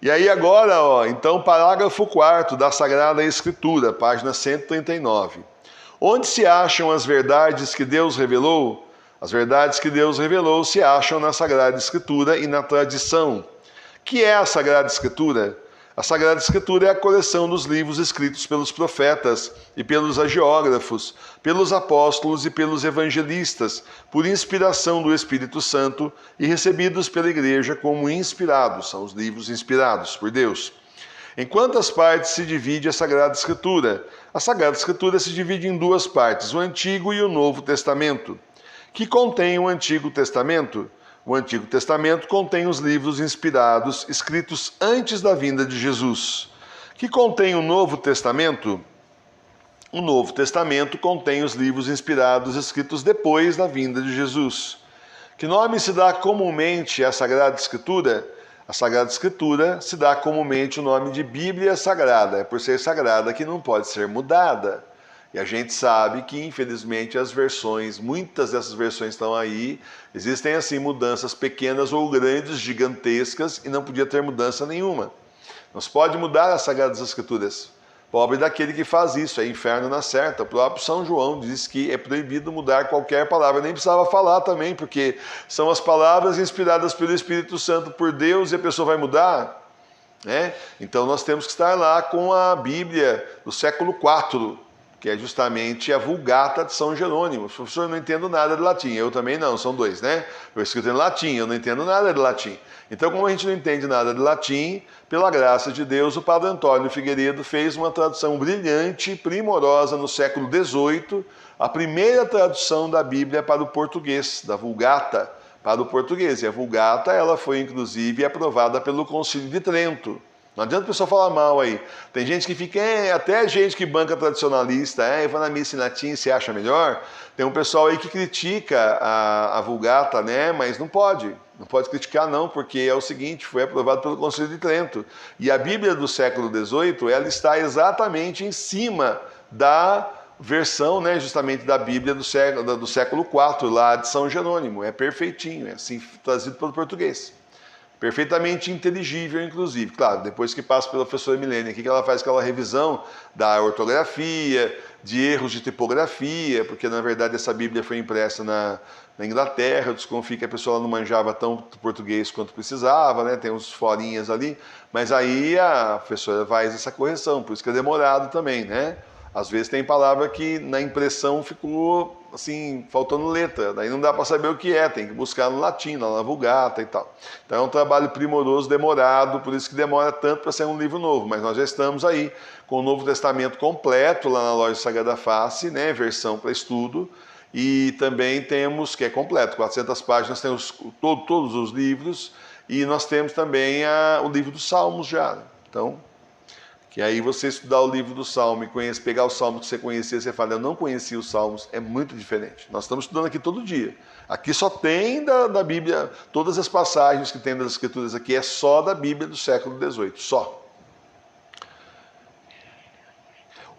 E aí agora, então, parágrafo 4º da Sagrada Escritura, página 139. Onde se acham as verdades que Deus revelou? As verdades que Deus revelou se acham na Sagrada Escritura e na tradição. Que é a Sagrada Escritura? A Sagrada Escritura é a coleção dos livros escritos pelos profetas e pelos hagiógrafos, pelos apóstolos e pelos evangelistas, por inspiração do Espírito Santo e recebidos pela Igreja como inspirados. São os livros inspirados por Deus. Em quantas partes se divide a Sagrada Escritura? A Sagrada Escritura se divide em duas partes, o Antigo e o Novo Testamento. Que contém o Antigo Testamento? O Antigo Testamento contém os livros inspirados, escritos antes da vinda de Jesus. Que contém o Novo Testamento? O Novo Testamento contém os livros inspirados, escritos depois da vinda de Jesus. Que nome se dá comumente à Sagrada Escritura? A Sagrada Escritura se dá comumente o nome de Bíblia Sagrada. É por ser sagrada que não pode ser mudada. E a gente sabe que, infelizmente, as versões, muitas dessas versões estão aí, existem assim mudanças pequenas ou grandes, gigantescas, e não podia ter mudança nenhuma. Não se pode mudar as Sagradas Escrituras. Pobre daquele que faz isso, é inferno na certa. O próprio São João diz que é proibido mudar qualquer palavra. Nem precisava falar também, porque são as palavras inspiradas pelo Espírito Santo por Deus e a pessoa vai mudar, né? Então nós temos que estar lá com a Bíblia do século IV, que é justamente a Vulgata de São Jerônimo. Professor, eu não entendo nada de latim. Eu também não, são dois, né? Eu escrito em latim, eu não entendo nada de latim. Então, como a gente não entende nada de latim, pela graça de Deus, o Padre Antônio Figueiredo fez uma tradução brilhante, primorosa, no século XVIII, a primeira tradução da Bíblia para o português, da Vulgata para o português. E a Vulgata, ela foi, inclusive, aprovada pelo Concílio de Trento. Não adianta o pessoal falar mal aí. Tem gente que fica, até gente que banca tradicionalista, vai na missa em latim, se acha melhor. Tem um pessoal aí que critica a Vulgata, né? Mas não pode criticar não, porque é o seguinte, foi aprovado pelo Concílio de Trento. E a Bíblia do século XVIII, ela está exatamente em cima da versão, né, justamente da Bíblia do século IV, lá de São Jerônimo. É perfeitinho, é assim trazido pelo português. Perfeitamente inteligível, inclusive. Claro, depois que passa pela professora Milene aqui, que ela faz aquela revisão da ortografia, de erros de tipografia, porque na verdade essa Bíblia foi impressa na Inglaterra. Eu desconfio que a pessoa não manjava tanto português quanto precisava, né? Tem uns forinhas ali, mas aí a professora faz essa correção, por isso que é demorado também, né? Às vezes tem palavra que na impressão ficou assim, faltando letra, daí não dá para saber o que é, tem que buscar no latim, na Vulgata e tal. Então é um trabalho primoroso, demorado, por isso que demora tanto para ser um livro novo, mas nós já estamos aí com o Novo Testamento completo lá na loja Sagrada Face, né, versão para estudo, e também temos, que é completo, 400 páginas, temos todos os livros, e nós temos também o livro dos Salmos já. Então, que aí você estudar o livro do Salmo e pegar o Salmo que você conhecia, você fala, eu não conhecia os Salmos, é muito diferente. Nós estamos estudando aqui todo dia. Aqui só tem da Bíblia, todas as passagens que tem das Escrituras aqui, é só da Bíblia do século XVIII, só.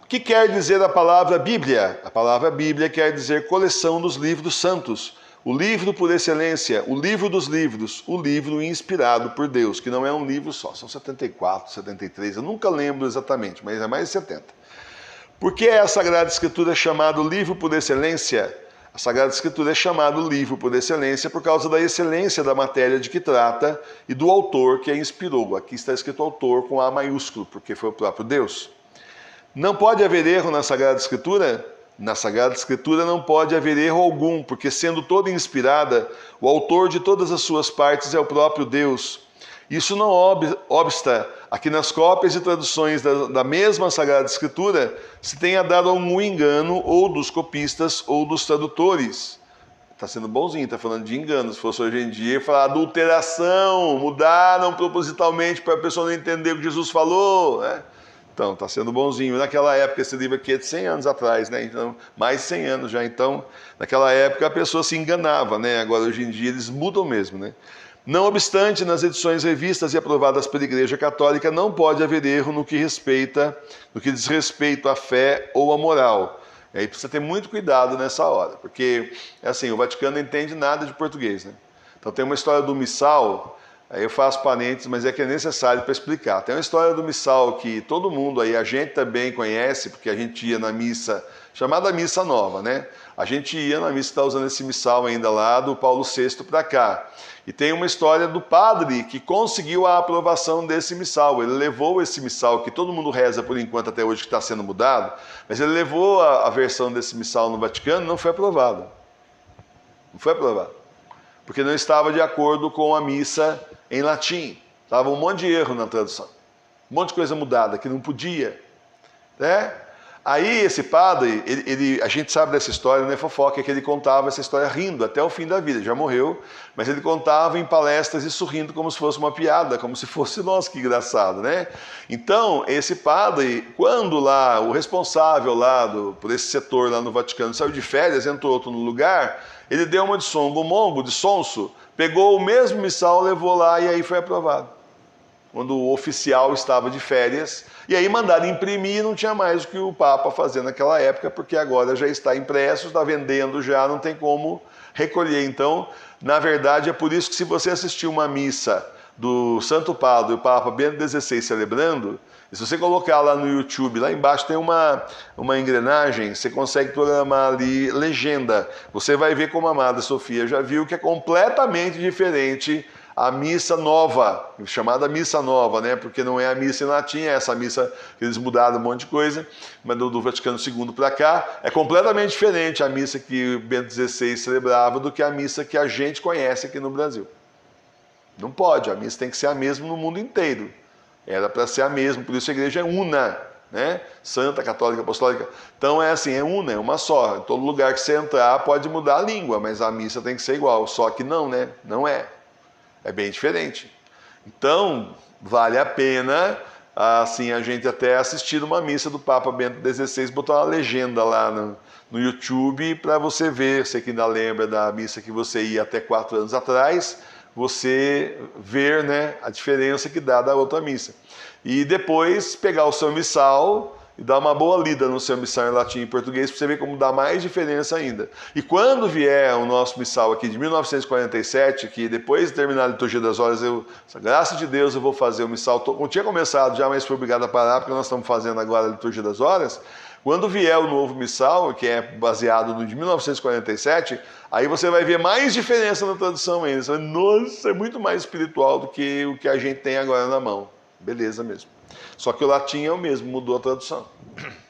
O que quer dizer a palavra Bíblia? A palavra Bíblia quer dizer coleção dos livros santos. O livro por excelência, o livro dos livros, o livro inspirado por Deus, que não é um livro só, são 74, 73, eu nunca lembro exatamente, mas é mais de 70. Por que a Sagrada Escritura é chamada livro por excelência? A Sagrada Escritura é chamada livro por excelência por causa da excelência da matéria de que trata e do autor que a inspirou. Aqui está escrito autor com A maiúsculo, porque foi o próprio Deus. Não pode haver erro na Sagrada Escritura? Na Sagrada Escritura não pode haver erro algum, porque sendo toda inspirada, o autor de todas as suas partes é o próprio Deus. Isso não obsta a que nas cópias e traduções da mesma Sagrada Escritura se tenha dado algum engano ou dos copistas ou dos tradutores. Está sendo bonzinho, está falando de engano. Se fosse hoje em dia, falar adulteração, mudaram propositalmente para a pessoa não entender o que Jesus falou, né? Então, está sendo bonzinho. Naquela época, esse livro aqui é de 100 anos atrás, né? Então, mais de 100 anos já. Então, naquela época a pessoa se enganava, né? Agora, hoje em dia, eles mudam mesmo, né? Não obstante, nas edições revistas e aprovadas pela Igreja Católica, não pode haver erro no que diz respeito à fé ou à moral. E aí precisa ter muito cuidado nessa hora, porque, assim, o Vaticano não entende nada de português, né? Então, tem uma história do missal. Aí eu faço parênteses, mas é que é necessário para explicar. Tem uma história do missal que todo mundo aí, a gente também conhece, porque a gente ia na missa, chamada Missa Nova, né? A gente ia na missa, está usando esse missal ainda lá, do Paulo VI para cá. E tem uma história do padre que conseguiu a aprovação desse missal. Ele levou esse missal, que todo mundo reza por enquanto até hoje, que está sendo mudado, mas ele levou a versão desse missal no Vaticano e não foi aprovado. Não foi aprovado. Porque não estava de acordo com a missa em latim. Estava um monte de erro na tradução. Um monte de coisa mudada, que não podia. Né? Aí esse padre, a gente sabe dessa história, não é fofoca, é que ele contava essa história rindo até o fim da vida. Já morreu, mas ele contava em palestras isso rindo como se fosse uma piada, como se fosse, nossa, que engraçado, né? Então, esse padre, quando lá, o responsável lá por esse setor lá no Vaticano saiu de férias, entrou outro no lugar, ele deu uma de songo, de sonso, pegou o mesmo missal, levou lá e aí foi aprovado. Quando o oficial estava de férias, e aí mandaram imprimir e não tinha mais o que o Papa fazia naquela época, porque agora já está impresso, está vendendo já, não tem como recolher. Então, na verdade, é por isso que se você assistir uma missa do Santo Padre, o Papa Bento XVI celebrando, e se você colocar lá no YouTube, lá embaixo tem uma engrenagem, você consegue programar ali legenda. Você vai ver como a Amada Sofia já viu que é completamente diferente a missa nova, chamada missa nova, né? Porque não é a missa em latim, é essa missa que eles mudaram um monte de coisa, mas do Vaticano II para cá, é completamente diferente a missa que Bento XVI celebrava do que a missa que a gente conhece aqui no Brasil. Não pode, a missa tem que ser a mesma no mundo inteiro. Era para ser a mesma, por isso a igreja é una, né? Santa, católica, apostólica. Então é assim, é una, é uma só. Em todo lugar que você entrar pode mudar a língua, mas a missa tem que ser igual. Só que não, né? Não é. É bem diferente. Então, vale a pena, assim, a gente até assistir uma missa do Papa Bento XVI, botar uma legenda lá no YouTube para você ver, você que ainda lembra da missa que você ia até 4 anos atrás, você ver, né, a diferença que dá da outra missa. E depois pegar o seu missal e dar uma boa lida no seu missal em latim e português para você ver como dá mais diferença ainda. E quando vier o nosso missal aqui de 1947, que depois de terminar a liturgia das horas, graças de Deus, eu vou fazer o missal. Não tinha começado já, mas fui obrigado a parar, porque nós estamos fazendo agora a liturgia das horas. Quando vier o novo missal, que é baseado no de 1947, aí você vai ver mais diferença na tradução ainda. Você vai, nossa, é muito mais espiritual do que o que a gente tem agora na mão. Beleza mesmo. Só que o latim é o mesmo, mudou a tradução.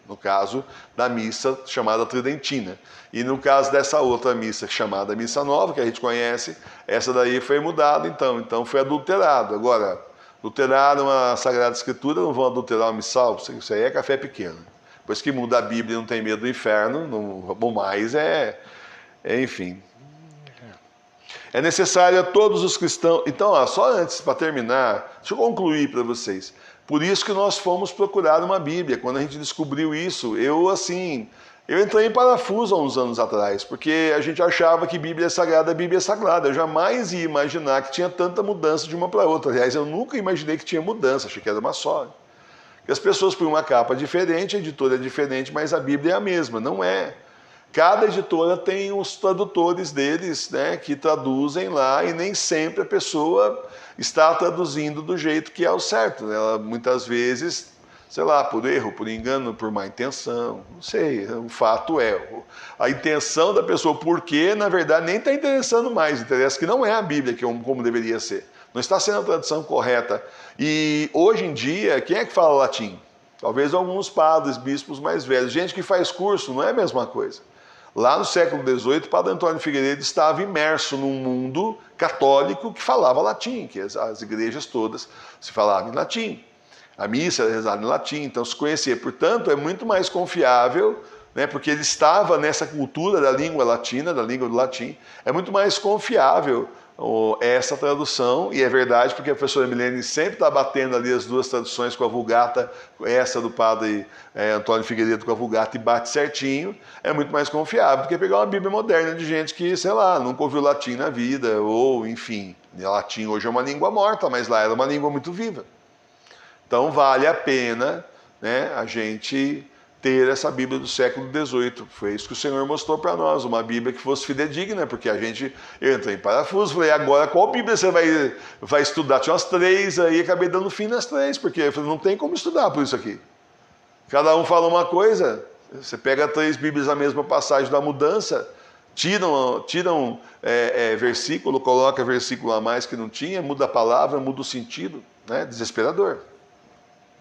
No caso da missa chamada tridentina. E no caso dessa outra missa chamada Missa Nova, que a gente conhece, essa daí foi mudada então foi adulterado. Agora, adulteraram a Sagrada Escritura, não vão adulterar o missal? Isso aí é café pequeno. Depois que muda a Bíblia e não tem medo do inferno, não mais enfim. É necessário a todos os cristãos... Então, só antes, para terminar, deixa eu concluir para vocês. Por isso que nós fomos procurar uma Bíblia. Quando a gente descobriu isso, eu entrei em parafuso há uns anos atrás, porque a gente achava que Bíblia é sagrada, a Bíblia é sagrada. Eu jamais ia imaginar que tinha tanta mudança de uma para outra. Aliás, eu nunca imaginei que tinha mudança, achei que era uma só. E as pessoas põem uma capa diferente, a editora é diferente, mas a Bíblia é a mesma. Não é. Cada editora tem os tradutores deles, né, que traduzem lá, e nem sempre a pessoa está traduzindo do jeito que é o certo. Ela muitas vezes, sei lá, por erro, por engano, por má intenção, não sei. O fato é, a intenção da pessoa, porque na verdade nem está interessando mais, interessa que não é a Bíblia como deveria ser. Não está sendo a tradução correta. E hoje em dia, quem é que fala latim? Talvez alguns padres, bispos mais velhos. Gente que faz curso, não é a mesma coisa. Lá no século XVIII, Padre Antônio Figueiredo estava imerso num mundo católico que falava latim, que as igrejas todas se falavam em latim. A missa era rezada em latim, então se conhecia. Portanto, é muito mais confiável, né, porque ele estava nessa cultura da língua latina, da língua do latim, é muito mais confiável essa tradução, e é verdade porque a professora Milene sempre está batendo ali as duas traduções com a Vulgata, essa do padre Antônio Figueiredo com a Vulgata, e bate certinho, é muito mais confiável do que pegar uma Bíblia moderna de gente que, sei lá, nunca ouviu latim na vida, ou enfim, latim hoje é uma língua morta, mas lá era uma língua muito viva. Então vale a pena, né, a gente ter essa Bíblia do século XVIII. Foi isso que o Senhor mostrou para nós, uma Bíblia que fosse fidedigna, porque a gente entra em parafuso. Falei, agora qual Bíblia você vai estudar? Tinha umas 3 aí, acabei dando fim nas 3, porque eu falei, não tem como estudar por isso aqui. Cada um fala uma coisa, você pega 3 Bíblias na mesma passagem da mudança, tiram versículo, coloca versículo a mais que não tinha, muda a palavra, muda o sentido, né? Desesperador.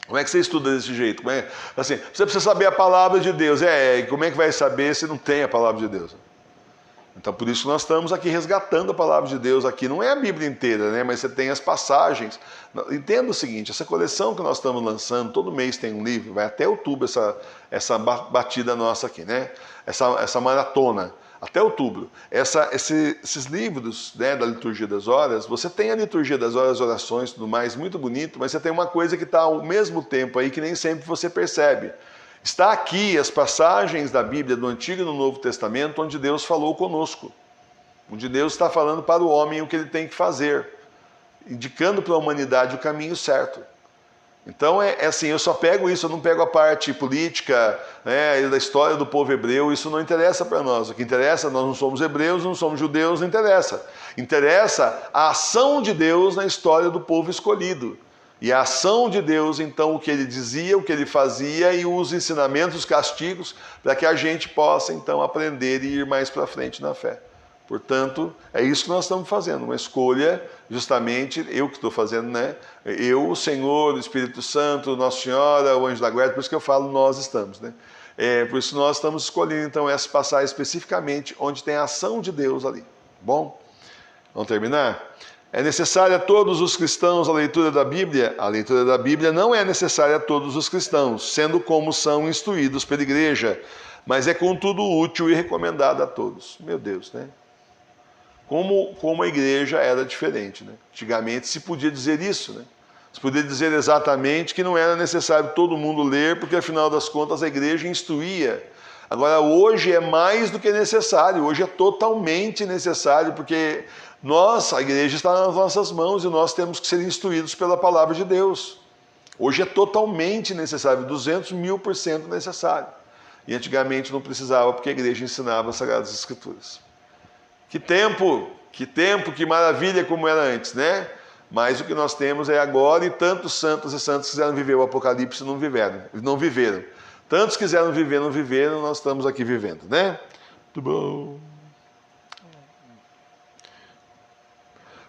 Como é que você estuda desse jeito? Assim, você precisa saber a palavra de Deus. Como é que vai saber se não tem a palavra de Deus? Então, por isso nós estamos aqui resgatando a palavra de Deus aqui. Não é a Bíblia inteira, né? Mas você tem as passagens. Entenda o seguinte, essa coleção que nós estamos lançando, todo mês tem um livro, vai até outubro essa batida nossa aqui, né? Essa maratona. Até outubro. Esses livros, né, da Liturgia das Horas, você tem a Liturgia das Horas, orações e tudo mais, muito bonito, mas você tem uma coisa que está ao mesmo tempo aí que nem sempre você percebe. Está aqui as passagens da Bíblia do Antigo e do Novo Testamento onde Deus falou conosco. Onde Deus está falando para o homem o que ele tem que fazer. Indicando para a humanidade o caminho certo. Então é assim, eu só pego isso, eu não pego a parte política, né, da história do povo hebreu, isso não interessa para nós. O que interessa, nós não somos hebreus, não somos judeus, não interessa. Interessa a ação de Deus na história do povo escolhido. E a ação de Deus, então, o que ele dizia, o que ele fazia e os ensinamentos, os castigos, para que a gente possa, então, aprender e ir mais para frente na fé. Portanto, é isso que nós estamos fazendo, uma escolha, justamente, eu que estou fazendo, né? Eu, o Senhor, o Espírito Santo, Nossa Senhora, o Anjo da Guarda, por isso que eu falo nós estamos, né? Por isso nós estamos escolhendo, então, essa passagem especificamente onde tem a ação de Deus ali. Bom, vamos terminar? É necessária a todos os cristãos a leitura da Bíblia? A leitura da Bíblia não é necessária a todos os cristãos, sendo como são instruídos pela igreja, mas é contudo útil e recomendada a todos. Meu Deus, né? Como a igreja era diferente, né? Antigamente se podia dizer isso, né? Se podia dizer exatamente que não era necessário todo mundo ler, porque afinal das contas a igreja instruía. Agora hoje é mais do que necessário, hoje é totalmente necessário, porque a igreja está nas nossas mãos e nós temos que ser instruídos pela palavra de Deus. Hoje é totalmente necessário, 200.000% necessário. E antigamente não precisava, porque a igreja ensinava as Sagradas Escrituras. Que tempo, que maravilha como era antes, né? Mas o que nós temos é agora, e tantos santos e santas quiseram viver o Apocalipse e não viveram. Tantos quiseram viver, não viveram, nós estamos aqui vivendo, né? Muito bom.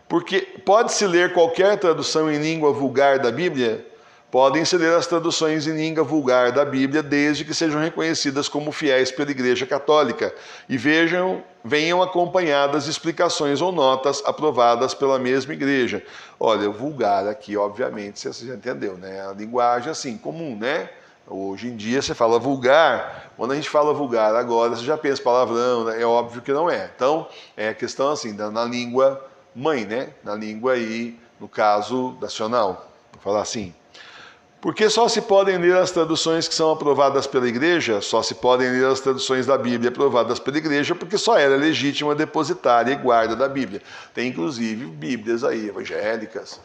Porque pode-se ler qualquer tradução em língua vulgar da Bíblia? Podem-se ler as traduções em língua vulgar da Bíblia, desde que sejam reconhecidas como fiéis pela Igreja Católica e venham acompanhadas de explicações ou notas aprovadas pela mesma Igreja. Olha, vulgar aqui, obviamente, você já entendeu, né? A linguagem, assim, comum, né? Hoje em dia você fala vulgar, quando a gente fala vulgar agora, você já pensa palavrão, né? É óbvio que não é. Então, é a questão assim, na língua mãe, né? Na língua aí, no caso, nacional, vou falar assim. Porque só se podem ler as traduções que são aprovadas pela igreja, só se podem ler as traduções da Bíblia aprovadas pela igreja, porque só ela é legítima depositária e guarda da Bíblia. Tem inclusive Bíblias aí, evangélicas,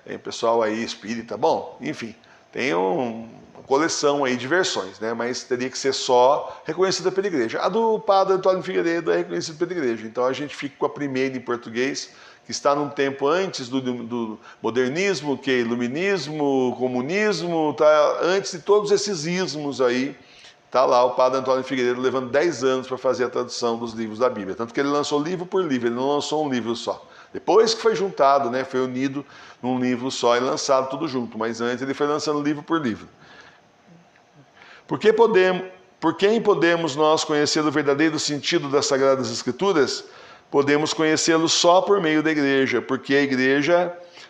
tem pessoal aí espírita, bom, enfim, tem uma coleção aí de versões, né? Mas teria que ser só reconhecida pela igreja. A do padre Antônio Figueiredo é reconhecida pela igreja, então a gente fica com a primeira em português, que está num tempo antes do modernismo, que é iluminismo, comunismo, tá antes de todos esses ismos aí, está lá o padre Antônio Figueiredo levando 10 anos para fazer a tradução dos livros da Bíblia. Tanto que ele lançou livro por livro, ele não lançou um livro só. Depois que foi juntado, né, foi unido num livro só e lançado tudo junto, mas antes ele foi lançando livro por livro. Por quem podemos nós conhecer o verdadeiro sentido das Sagradas Escrituras? Podemos conhecê-lo só por meio da igreja, porque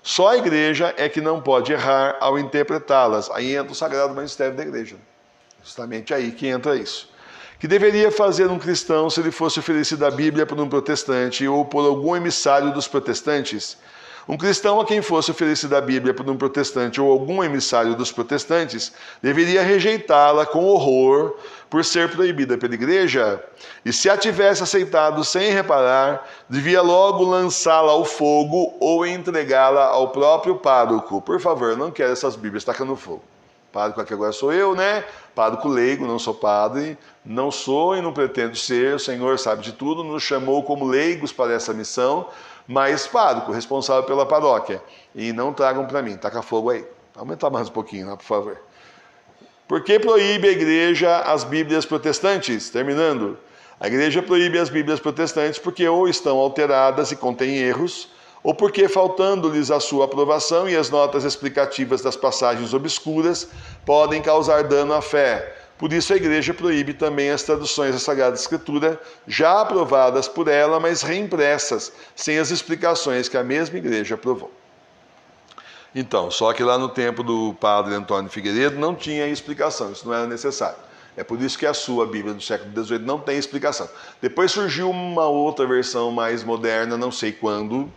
só a igreja é que não pode errar ao interpretá-las. Aí entra o Sagrado Magistério da igreja. Justamente aí que entra isso. Que deveria fazer um cristão se ele fosse oferecido a Bíblia por um protestante ou por algum emissário dos protestantes? Um cristão a quem fosse oferecida a Bíblia por um protestante ou algum emissário dos protestantes deveria rejeitá-la com horror por ser proibida pela igreja, e se a tivesse aceitado sem reparar, devia logo lançá-la ao fogo ou entregá-la ao próprio pároco. Por favor, não quero essas Bíblias, taca no fogo. Pároco aqui agora sou eu, né? Pároco leigo, não sou padre, não sou e não pretendo ser, o Senhor sabe de tudo, nos chamou como leigos para essa missão, mas pároco, responsável pela paróquia. E não tragam para mim, taca fogo aí. Aumenta mais um pouquinho, por favor. Por que proíbe a igreja as Bíblias protestantes? Terminando. A igreja proíbe as Bíblias protestantes porque ou estão alteradas e contêm erros, ou porque, faltando-lhes a sua aprovação e as notas explicativas das passagens obscuras, podem causar dano à fé. Por isso a igreja proíbe também as traduções da Sagrada Escritura, já aprovadas por ela, mas reimpressas, sem as explicações que a mesma igreja aprovou. Então, só que lá no tempo do padre Antônio Figueiredo não tinha explicação, isso não era necessário. É por isso que a sua Bíblia do século XVIII não tem explicação. Depois surgiu uma outra versão mais moderna, não sei quando,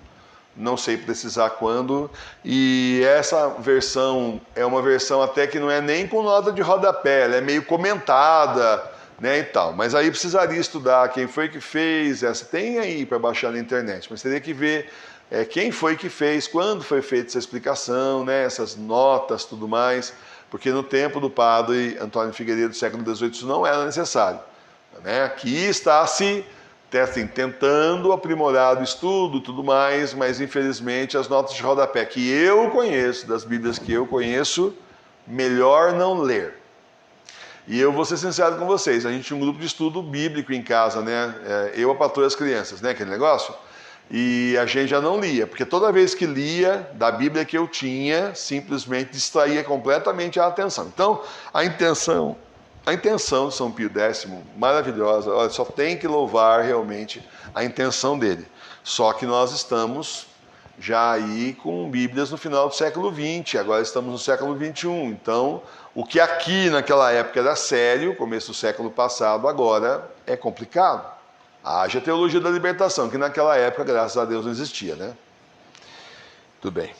não sei precisar quando, e essa versão é uma versão até que não é nem com nota de rodapé, ela é meio comentada, né, e tal. Mas aí precisaria estudar quem foi que fez essa, tem aí para baixar na internet, mas teria que ver quem foi que fez, quando foi feita essa explicação, né, essas notas, tudo mais, porque no tempo do padre Antônio Figueiredo do século XVIII isso não era necessário. Né? Aqui está se assim, tentando aprimorar o estudo, tudo mais, mas infelizmente as notas de rodapé que eu conheço, das Bíblias que eu conheço, melhor não ler. E eu vou ser sincero com vocês, a gente tinha um grupo de estudo bíblico em casa, né? Eu, a patroa e as crianças, né? Aquele negócio. E a gente já não lia, porque toda vez que lia da Bíblia que eu tinha, simplesmente distraía completamente a atenção. Então, a intenção de São Pio X, maravilhosa, olha, só tem que louvar realmente a intenção dele. Só que nós estamos já aí com Bíblias no final do século XX, agora estamos no século XXI. Então, o que aqui naquela época era sério, começo do século passado, agora é complicado. Haja a teologia da libertação, que naquela época, graças a Deus, não existia, né? Tudo bem.